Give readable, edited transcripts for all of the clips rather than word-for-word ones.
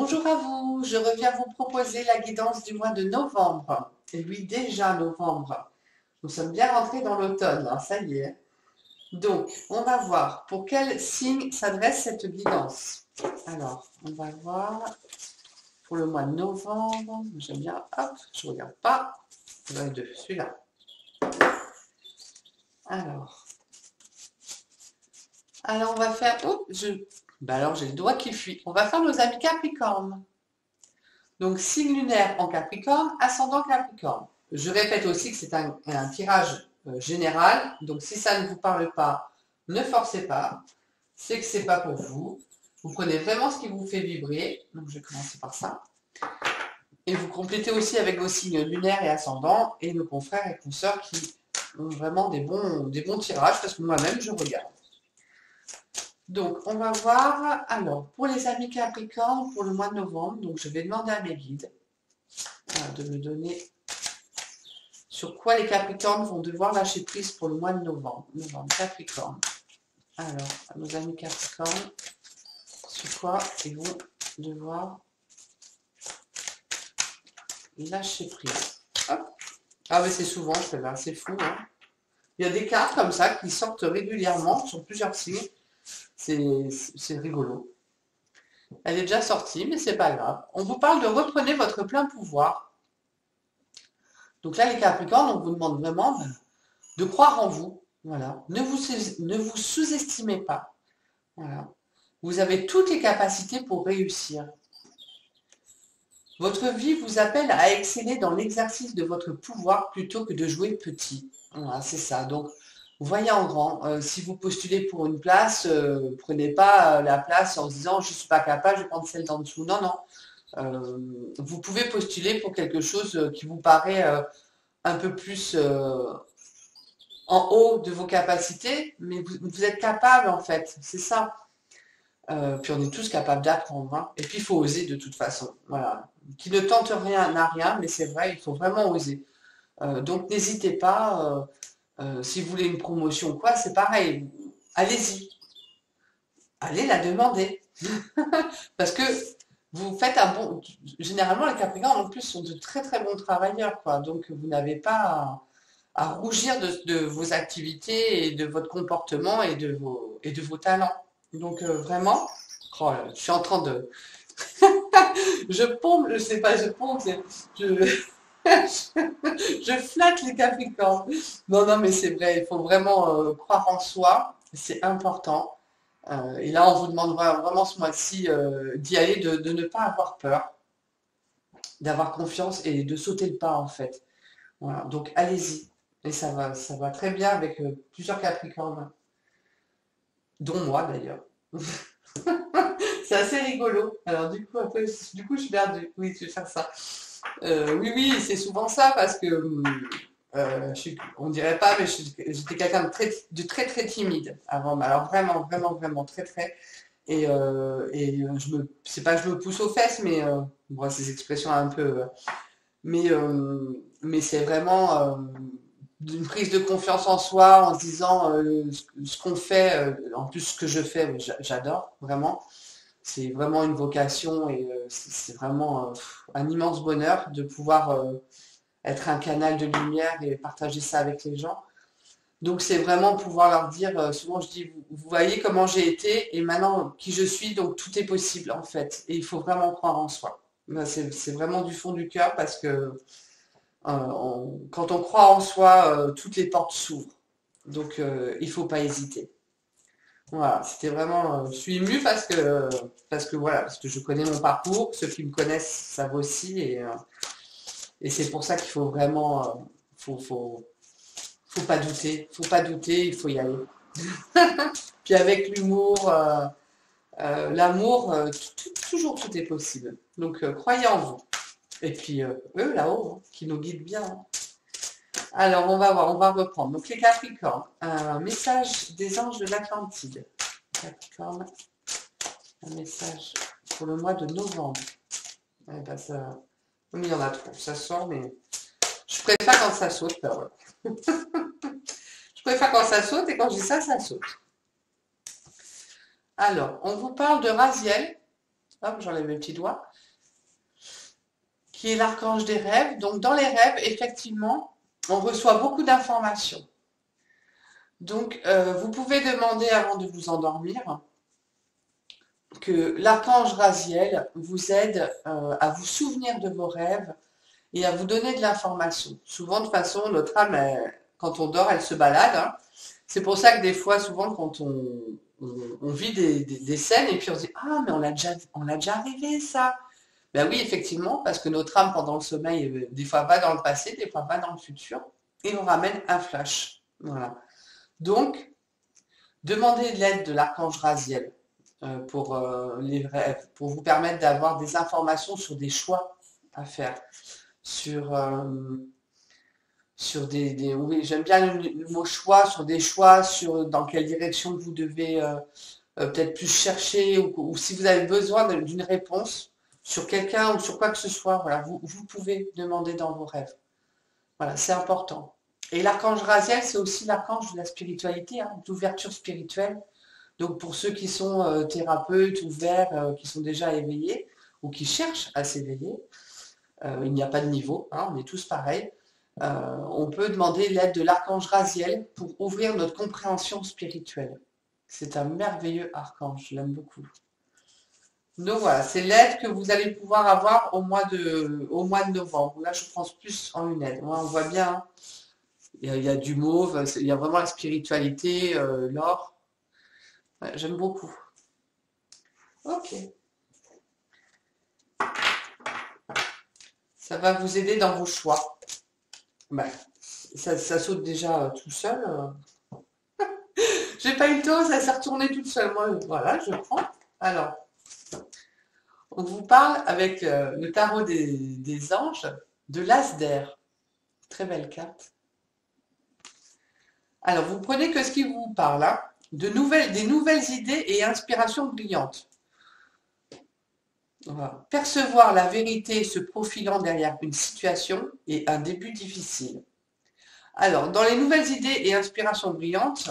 Bonjour à vous, je reviens vous proposer la guidance du mois de novembre. Et oui, déjà novembre. Nous sommes bien rentrés dans l'automne, hein, ça y est. Donc, on va voir pour quel signe s'adresse cette guidance. Alors, on va voir pour le mois de novembre. J'aime bien, hop, je ne regarde pas. Celui-là. Alors, on va faire... Oh, alors, j'ai le doigt qui fuit. On va faire nos amis Capricorne. Donc, signe lunaire en Capricorne, ascendant Capricorne. Je répète aussi que c'est un tirage général. Donc, si ça ne vous parle pas, ne forcez pas. C'est que c'est pas pour vous. Vous prenez vraiment ce qui vous fait vibrer. Donc, je vais commencer par ça. Et vous complétez aussi avec vos signes lunaires et ascendants et nos confrères et consoeurs qui ont vraiment des bons tirages parce que moi-même, je regarde. Donc, on va voir, alors, pour les amis Capricorne, pour le mois de novembre, donc je vais demander à mes guides de me donner sur quoi les Capricornes vont devoir lâcher prise pour le mois de novembre. Capricorne. Alors, nos amis Capricorne, sur quoi ils vont devoir lâcher prise. Hop. Ah, mais c'est souvent celle-là, c'est fou, hein. Il y a des cartes comme ça qui sortent régulièrement sur plusieurs signes. C'est rigolo. Elle est déjà sortie, mais c'est pas grave. On vous parle de reprenez votre plein pouvoir. Donc là, les Capricornes, on vous demande vraiment de croire en vous. Voilà. Ne vous sous-estimez pas. Voilà. Vous avez toutes les capacités pour réussir. Votre vie vous appelle à exceller dans l'exercice de votre pouvoir plutôt que de jouer petit. Voilà, c'est ça. Donc, voyez en grand. Si vous postulez pour une place, prenez pas la place en se disant je ne suis pas capable, je vais prendre celle d'en dessous. Non, non. Vous pouvez postuler pour quelque chose qui vous paraît un peu plus en haut de vos capacités, mais vous êtes capable en fait, c'est ça. Puis on est tous capables d'apprendre, hein. Et puis il faut oser de toute façon. Voilà. Qui ne tente rien n'a rien, mais c'est vrai, il faut vraiment oser. Donc n'hésitez pas, si vous voulez une promotion ou quoi, c'est pareil. Allez-y. Allez la demander. Parce que vous faites un bon. Généralement, les Capricornes en plus sont de très très bons travailleurs, quoi. Donc vous n'avez pas à rougir de vos activités et de votre comportement et de vos talents. Donc vraiment, oh là, je suis en train de... je pompe, je sais pas, je pompe, je, je flatte les Capricornes. Non, non, mais c'est vrai, il faut vraiment croire en soi, c'est important. Et là, on vous demandera vraiment ce mois-ci d'y aller, de ne pas avoir peur, d'avoir confiance et de sauter le pas en fait. Voilà, donc allez-y. Et ça va très bien avec plusieurs Capricornes, dont moi d'ailleurs. C'est assez rigolo. Alors du coup, après, je suis perdue. Oui, je vais faire ça. Oui, oui, c'est souvent ça parce que on dirait pas, mais j'étais quelqu'un de très très timide avant. Mais alors vraiment, vraiment, vraiment très très. C'est pas que je me pousse aux fesses, mais bon, ces expressions un peu. Mais c'est vraiment d'une prise de confiance en soi en se disant ce qu'on fait, en plus ce que je fais, oui, j'adore vraiment. C'est vraiment une vocation et c'est vraiment un immense bonheur de pouvoir être un canal de lumière et partager ça avec les gens. Donc c'est vraiment pouvoir leur dire, souvent je dis, vous voyez comment j'ai été et maintenant qui je suis, donc tout est possible en fait. Et il faut vraiment croire en soi. Ben, c'est vraiment du fond du cœur parce que quand on croit en soi, toutes les portes s'ouvrent. Donc il ne faut pas hésiter. Voilà, c'était vraiment. Je suis émue parce que je connais mon parcours. Ceux qui me connaissent savent aussi et c'est pour ça qu'il faut vraiment, faut pas douter, il faut y aller. Puis avec l'humour, l'amour, toujours tout est possible. Donc croyez en vous. Et puis eux là-haut, hein, qui nous guident bien, hein. Alors on va voir, on va reprendre. Donc les Capricornes, un message des anges de l'Atlantide. Capricorne, un message pour le mois de novembre. Eh ben ça, il y en a trop, ça sort, mais je préfère quand ça saute. Ben voilà. Je préfère quand ça saute et quand je dis ça, ça saute. Alors, on vous parle de Raziel. hop, j'enlève mes petits doigts, qui est l'archange des rêves. Donc dans les rêves, effectivement, on reçoit beaucoup d'informations. Donc vous pouvez demander avant de vous endormir que l'archange Raziel vous aide à vous souvenir de vos rêves et à vous donner de l'information. Souvent, de toute façon, notre âme, quand on dort, elle se balade. Hein. C'est pour ça que des fois, souvent, quand on vit des scènes et puis on se dit ah, mais on l'a déjà arrivé ça. Ben oui, effectivement, parce que notre âme, pendant le sommeil, des fois va dans le passé, des fois va dans le futur et on ramène un flash. Voilà. Donc, demandez de l'aide de l'archange Raziel pour les rêves, pour vous permettre d'avoir des informations sur des choix à faire, sur, oui, j'aime bien le mot choix, sur des choix, sur dans quelle direction vous devez peut-être plus chercher, ou si vous avez besoin d'une réponse sur quelqu'un ou sur quoi que ce soit, voilà, vous pouvez demander dans vos rêves. Voilà, c'est important. Et l'archange Raziel, c'est aussi l'archange de la spiritualité, hein, d'ouverture spirituelle. Donc pour ceux qui sont thérapeutes, ouverts, qui sont déjà éveillés ou qui cherchent à s'éveiller, il n'y a pas de niveau, hein, on est tous pareils. On peut demander l'aide de l'archange Raziel pour ouvrir notre compréhension spirituelle. C'est un merveilleux archange, je l'aime beaucoup. Donc voilà, c'est l'aide que vous allez pouvoir avoir au mois de novembre. Là, je pense plus en une aide. Moi, on voit bien, il y a du mauve, il y a vraiment la spiritualité, l'or. Ouais, j'aime beaucoup. Ok. Ça va vous aider dans vos choix. Ben, ça saute déjà tout seul. J'ai pas eu le temps, ça s'est retourné toute seule. Moi, voilà, je prends. Alors, on vous parle avec le tarot des anges de l'as d'air. Très belle carte. Alors, vous prenez que ce qui vous parle, hein, des nouvelles idées et inspirations brillantes. Voilà. Percevoir la vérité se profilant derrière une situation et un début difficile. Alors, dans les nouvelles idées et inspirations brillantes,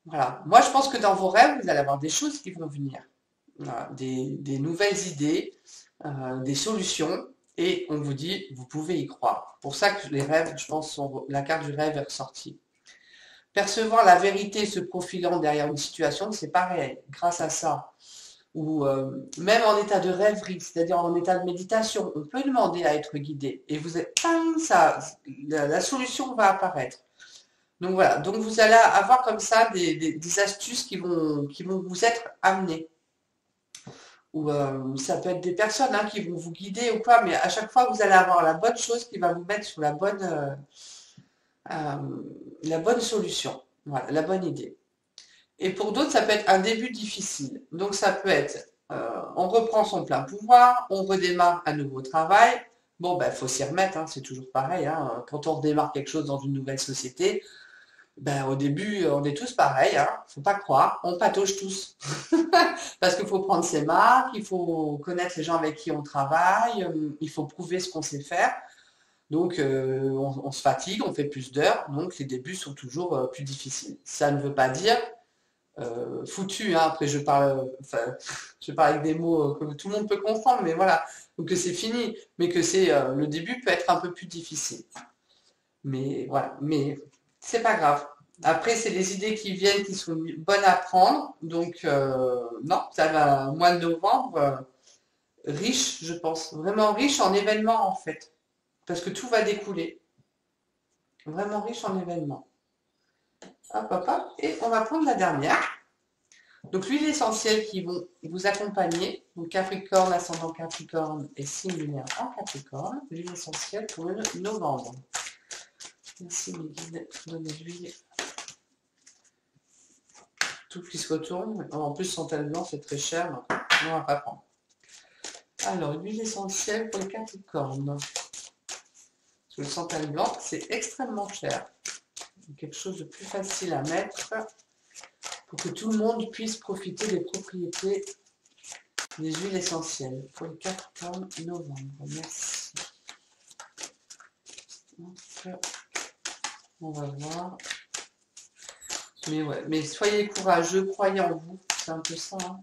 voilà. Moi, je pense que dans vos rêves, vous allez avoir des choses qui vont venir. Voilà. Des nouvelles idées, des solutions, et on vous dit, vous pouvez y croire. Pour ça que les rêves, je pense, la carte du rêve est ressortie. Percevoir la vérité se profilant derrière une situation, c'est pareil. Grâce à ça, ou même en état de rêverie, c'est-à-dire en état de méditation, on peut demander à être guidé. Et vous êtes, la solution va apparaître. Donc voilà, donc vous allez avoir comme ça des astuces qui vont vous être amenées. Ou ça peut être des personnes qui vont vous guider ou quoi, mais à chaque fois vous allez avoir la bonne chose qui va vous mettre sur la bonne solution, voilà, la bonne idée. Et pour d'autres, ça peut être un début difficile. Donc ça peut être, on reprend son plein pouvoir, on redémarre un nouveau travail. Bon, ben, faut s'y remettre, hein, c'est toujours pareil. Hein. Quand on redémarre quelque chose dans une nouvelle société, ben, au début, on est tous pareils, hein, faut pas croire, on patauge tous. Parce qu'il faut prendre ses marques, il faut connaître les gens avec qui on travaille, il faut prouver ce qu'on sait faire. Donc, on se fatigue, on fait plus d'heures, donc les débuts sont toujours plus difficiles. Ça ne veut pas dire foutu, hein, après je parle avec des mots que tout le monde peut comprendre, mais voilà, donc que c'est fini, mais que le début peut être un peu plus difficile. Mais voilà, mais c'est pas grave. Après, c'est les idées qui viennent qui sont bonnes à prendre. Donc, non, ça va, mois de novembre, riche, je pense. Vraiment riche en événements, en fait. Parce que tout va découler. Vraiment riche en événements. Hop, hop, hop. Et on va prendre la dernière. Donc, l'huile essentielle qui vont vous accompagner. Donc, Capricorne, ascendant Capricorne et signe lunaire en Capricorne. L'huile essentielle pour le novembre. Merci mes guides, donnez l'huile. Tout qui se retourne. En plus, santal blanc, c'est très cher. Donc on va pas prendre. Alors, l'huile essentielle pour les Capricornes. Parce que le santal blanc, c'est extrêmement cher. Quelque chose de plus facile à mettre pour que tout le monde puisse profiter des propriétés des huiles essentielles. Pour les Capricornes, novembre. Merci. Donc, on va voir. Mais ouais, mais soyez courageux, croyez en vous. C'est un peu ça. Hein.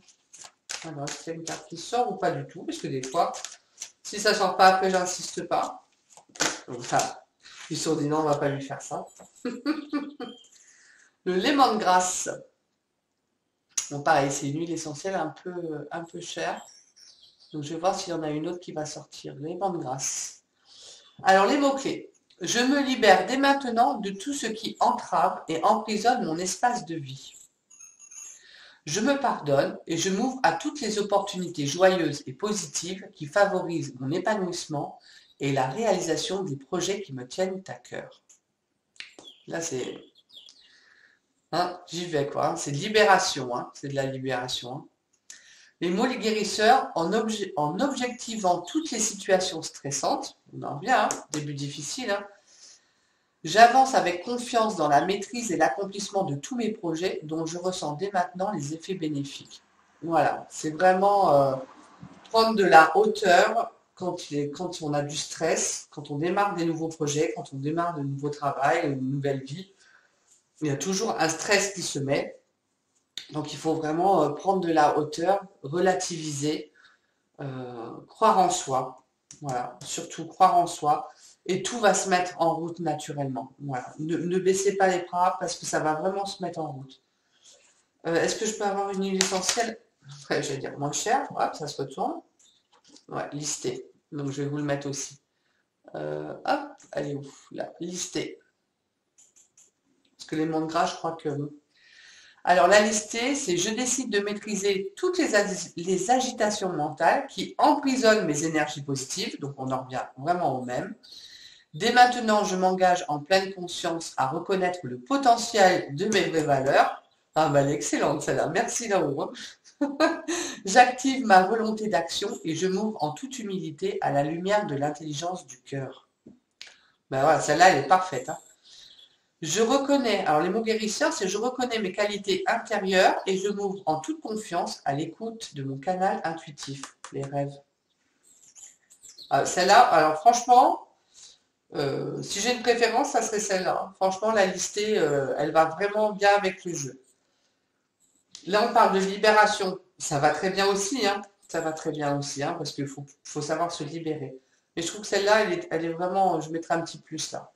Alors, est-ce qu'il y a une carte qui sort ou pas du tout? Parce que des fois, si ça sort pas après, j'insiste pas. Donc ça, ils se sont dit non, on va pas lui faire ça. Le lemongrass. Bon, pareil, c'est une huile essentielle un peu chère. Donc, je vais voir s'il y en a une autre qui va sortir. Lemongrass. Alors, les mots-clés. Je me libère dès maintenant de tout ce qui entrave et emprisonne mon espace de vie. Je me pardonne et je m'ouvre à toutes les opportunités joyeuses et positives qui favorisent mon épanouissement et la réalisation des projets qui me tiennent à cœur. Là, c'est... Hein, j'y vais, quoi. Hein, c'est de libération, hein, c'est de la libération. Hein. Les mots les guérisseurs, en objectivant toutes les situations stressantes, on en revient, hein, début difficile, hein, j'avance avec confiance dans la maîtrise et l'accomplissement de tous mes projets dont je ressens dès maintenant les effets bénéfiques. Voilà, c'est vraiment prendre de la hauteur quand on a du stress, quand on démarre des nouveaux projets, quand on démarre de nouveaux travails, une nouvelle vie. Il y a toujours un stress qui se met. Donc il faut vraiment prendre de la hauteur, relativiser, croire en soi. Voilà, surtout croire en soi. Et tout va se mettre en route naturellement. Voilà. Ne baissez pas les bras parce que ça va vraiment se mettre en route. Est-ce que je peux avoir une huile essentielle? Après, je vais dire moins cher. Hop, ça se retourne. Ouais, listé. Donc je vais vous le mettre aussi. Hop, allez où? Là, listé. Parce que les monts de gras, je crois que... Alors la listée, c'est je décide de maîtriser toutes les agitations mentales qui emprisonnent mes énergies positives. Donc on en revient vraiment au même. Dès maintenant, je m'engage en pleine conscience à reconnaître le potentiel de mes vraies valeurs. Ah bah elle est excellente celle-là, merci là-haut. J'active ma volonté d'action et je m'ouvre en toute humilité à la lumière de l'intelligence du cœur. Ben voilà, celle-là elle est parfaite. Hein. Je reconnais, alors les mots guérisseurs, c'est je reconnais mes qualités intérieures et je m'ouvre en toute confiance à l'écoute de mon canal intuitif, les rêves. Celle-là, alors franchement, si j'ai une préférence, ça serait celle-là. Hein. Franchement, la listée, elle va vraiment bien avec le jeu. Là, on parle de libération. Ça va très bien aussi, hein. Ça va très bien aussi, hein, parce qu'il faut savoir se libérer. Mais je trouve que celle-là, elle est vraiment, je mettrai un petit plus là,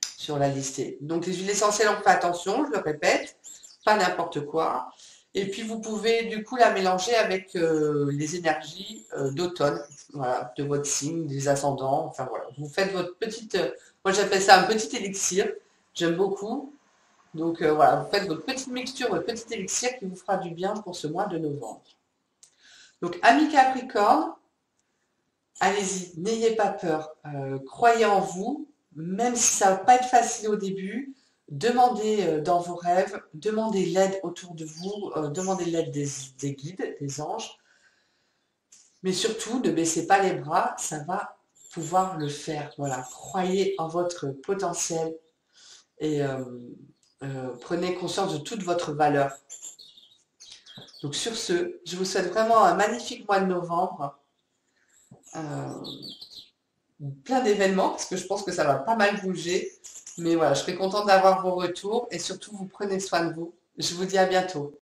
sur la listée. Donc, les huiles essentielles, on fait attention, je le répète, pas n'importe quoi. Et puis, vous pouvez du coup la mélanger avec les énergies d'automne, voilà, de votre signe, des ascendants. Enfin, voilà, vous faites votre petite... moi, j'appelle ça un petit élixir. J'aime beaucoup. Donc, voilà, vous faites votre petite mixture, votre petit élixir qui vous fera du bien pour ce mois de novembre. Donc, amis Capricorne, allez-y, n'ayez pas peur. Croyez en vous, même si ça ne va pas être facile au début. Demandez dans vos rêves, demandez l'aide autour de vous, demandez l'aide des guides, des anges. Mais surtout, ne baissez pas les bras, ça va pouvoir le faire. Voilà, croyez en votre potentiel et prenez conscience de toute votre valeur. Donc sur ce, je vous souhaite vraiment un magnifique mois de novembre. Plein d'événements, parce que je pense que ça va pas mal bouger. Mais voilà, je serai contente d'avoir vos retours et surtout, vous prenez soin de vous. Je vous dis à bientôt.